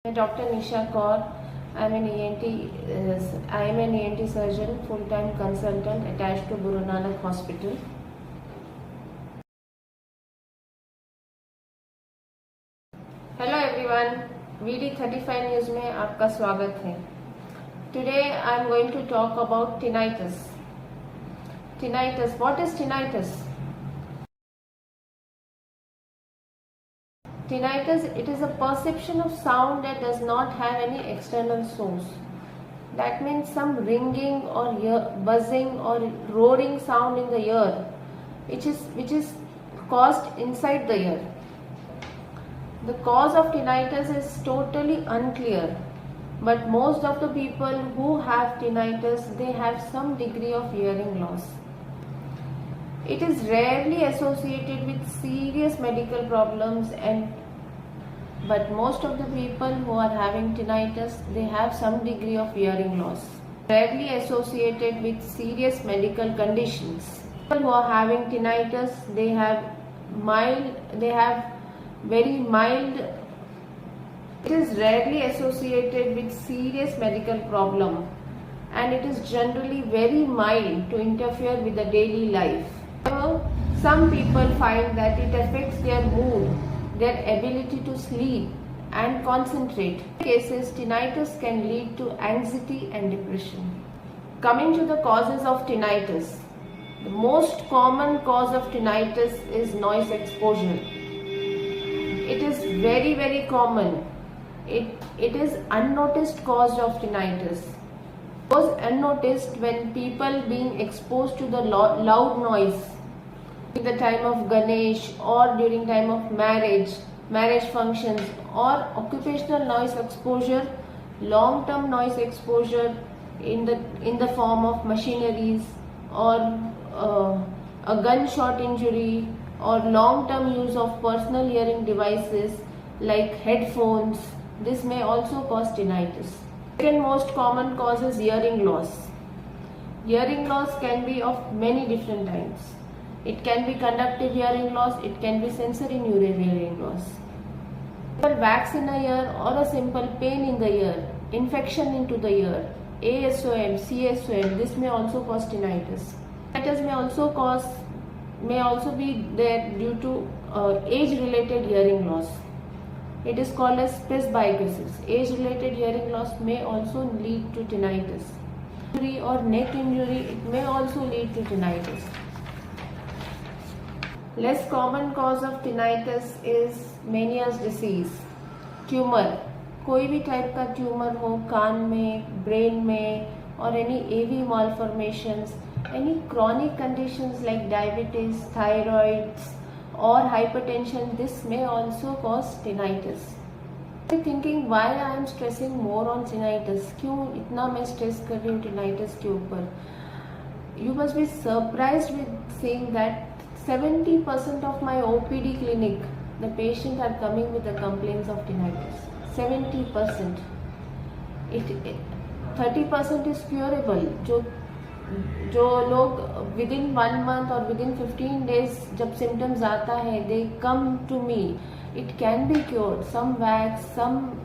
I'm Dr. Nisha Kaur. I'm an ENT surgeon, full-time consultant attached to Guru Nanak Hospital. Hello everyone, VD 35 News में आपका स्वागत है. Today I'm going to talk about tinnitus. Tinnitus. What is tinnitus? Tinnitus, it is a perception of sound that does not have any external source. That means some ringing or buzzing or roaring sound in the ear, which is caused inside the ear. The cause of tinnitus is totally unclear, but most of the people who have tinnitus, they have some degree of hearing loss. It is rarely associated with serious medical problems, but most of the people who are having tinnitus, they have some degree of hearing loss. Rarely associated with serious medical conditions. People who are having tinnitus, they have very mild. It is rarely associated with serious medical problem, and it is generally very mild to interfere with the daily life. However, some people find that it affects their mood, their ability to sleep and concentrate. In cases, tinnitus can lead to anxiety and depression. Coming to the causes of tinnitus, the most common cause of tinnitus is noise exposure. It is very, very common. It is unnoticed cause of tinnitus. It was unnoticed when people being exposed to the loud noise in the time of Ganesh or during time of marriage functions, or occupational noise exposure, long-term noise exposure in the form of machineries, or a gunshot injury, or long-term use of personal hearing devices like headphones. This may also cause tinnitus. Second most common cause is hearing loss. Hearing loss can be of many different types. It can be conductive hearing loss, it can be sensory neural hearing loss. Simple wax in the ear or a simple pain in the ear, infection into the ear, ASOM, CSOM, this may also cause tinnitus. Tinnitus may also be there due to age-related hearing loss. It is called as presbycusis. Age-related hearing loss may also lead to tinnitus. Injury or neck injury, it may also lead to tinnitus. Less common cause of tinnitus is Meniere's disease. Tumor, कोई भी type का tumour हो कान में, brain में, or any AV malformations, any chronic conditions like diabetes, thyroids or hypertension, this may also cause tinnitus. You're thinking why I am stressing more on tinnitus? क्यों इतना मैं stress कर रही हूँ tinnitus के ऊपर? You must be surprised with seeing that 70% of my OPD clinic, the patients are coming with the complaints of tinnitus. 70%. 30% is curable. जो लोग within 1 month or within 15 days जब symptoms आता है, they come to me. It can be cured. Some wax, some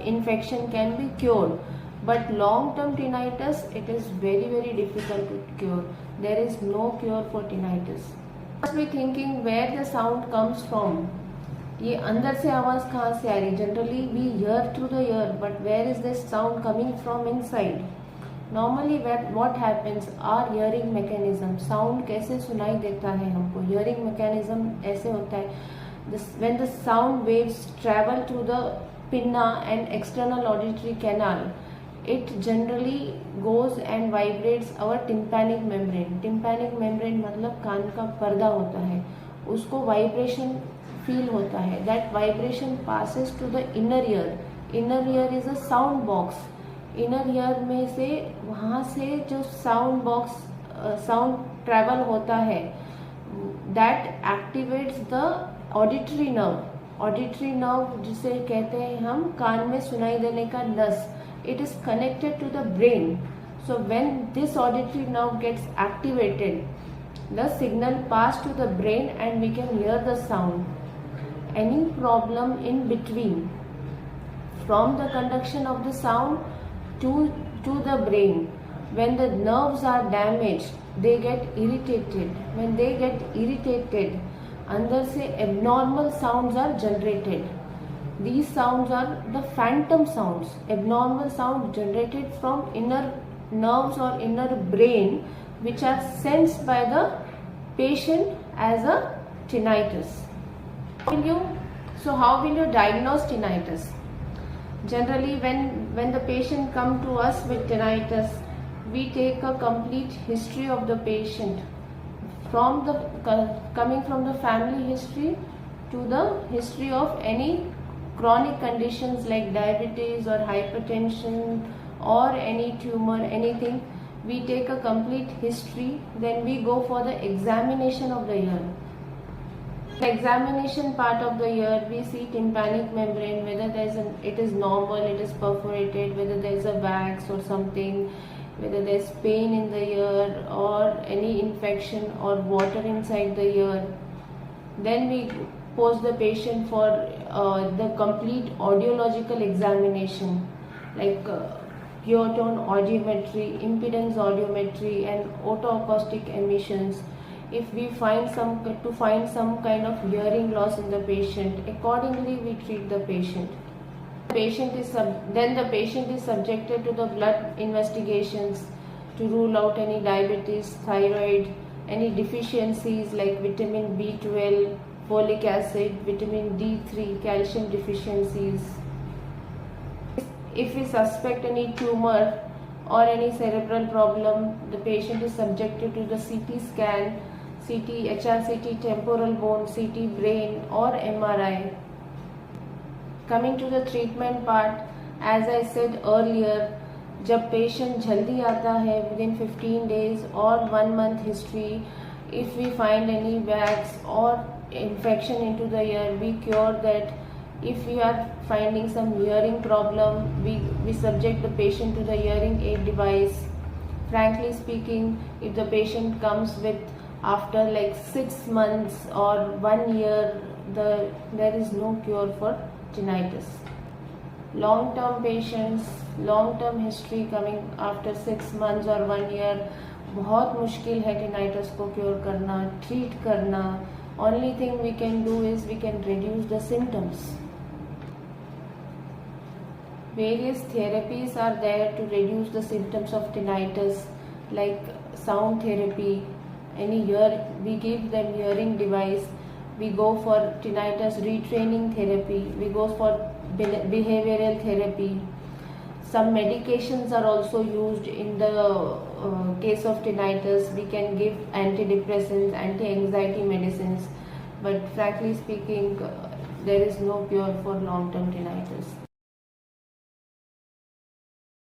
infection can be cured. But long-term tinnitus, it is very, very difficult to cure. There is no cure for tinnitus. You must be thinking where the sound comes from. ये अंदर से आवाज कहाँ से आ रही? Generally we hear through the ear, but where is this sound coming from inside? Normally what happens? Our hearing mechanism, sound कैसे सुनाई देता है हमको? Hearing mechanism ऐसे होता है. When the sound waves travel through the pinna and external auditory canal, it generally goes and vibrates our tympanic membrane. Tympanic membrane मतलब कान का पर्दा होता है, उसको vibration feel होता है. That vibration passes to the inner ear. Inner ear is a sound box. Inner ear में से वहाँ से जो sound box sound travel होता है, that activates the auditory nerve. Auditory nerve जिसे कहते हैं हम कान में सुनाई देने का नस. It is connected to the brain. So when this auditory nerve gets activated, the signal pass to the brain and we can hear the sound. Any problem in between, from the conduction of the sound to the brain. When the nerves are damaged, they get irritated. When they get irritated, अंदर से abnormal sounds are generated. These sounds are the phantom sounds, abnormal sound generated from inner nerves or inner brain, which are sensed by the patient as a tinnitus. How will you diagnose tinnitus? Generally, when the patient come to us with tinnitus, we take a complete history of the patient, coming from the family history to the history of any chronic conditions like diabetes or hypertension or any tumor, anything. We take a complete history, then we go for the examination of the ear. The examination part of the ear, we see tympanic membrane, whether it is normal, it is perforated, whether there is a wax or something, whether there is pain in the ear or any infection or water inside the ear. Then we post the patient for the complete audiological examination, like pure tone audiometry, impedance audiometry, and otoacoustic emissions. If we find some kind of hearing loss in the patient, accordingly we treat the patient. Then the patient is subjected to the blood investigations to rule out any diabetes, thyroid, any deficiencies like vitamin B12, folic acid, vitamin D3, calcium deficiencies. If we suspect any tumor or any cerebral problem, the patient is subjected to the CT scan, HRCT temporal bone, CT brain or MRI. Coming to the treatment part, as I said earlier, जब patient जल्दी आता है within 15 days or 1 month history, if we find any wax or infection into the ear, we cure that. If we are finding some hearing problem, we subject the patient to the hearing aid device. Frankly speaking, if the patient comes with after like 6 months or 1 year, there is no cure for tinnitus. Long-term patients, long-term history coming after 6 months or 1 year, बहुत मुश्किल है tinnitus को cure करना, treat करना. Only thing we can do is we can reduce the symptoms. Various therapies are there to reduce the symptoms of tinnitus, like sound therapy. We give them hearing device. We go for tinnitus retraining therapy. We go for behavioral therapy. Some medications are also used in the case of tinnitus. We can give antidepressants, anti-anxiety medicines, but frankly speaking, there is no cure for long-term tinnitus.